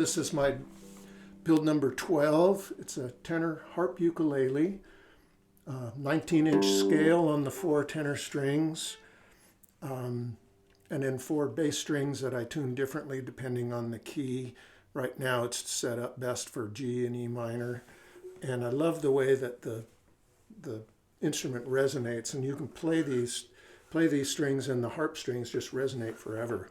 this is my build number 12. It's a tenor harp ukulele, 19-inch scale on the 4 tenor strings, and then 4 bass strings that I tune differently depending on the key. Right now it's set up best for G and E minor, and I love the way that the instrument resonates, and you can play these strings, and the harp strings just resonate forever.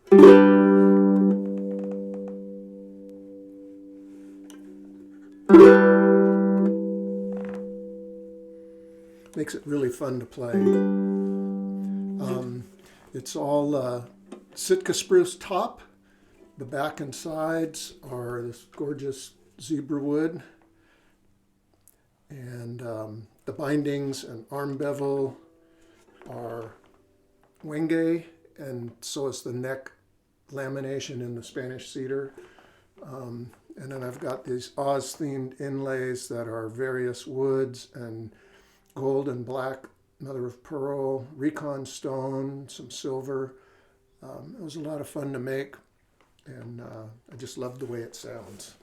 Makes it really fun to play. It's all Sitka spruce top. The back and sides are this gorgeous zebra wood, and the bindings and arm bevel are wenge, and so is the neck lamination in the Spanish cedar. And then I've got these Oz-themed inlays that are various woods and gold and black, mother of pearl, recon stone, some silver. It was a lot of fun to make, and I just love the way it sounds.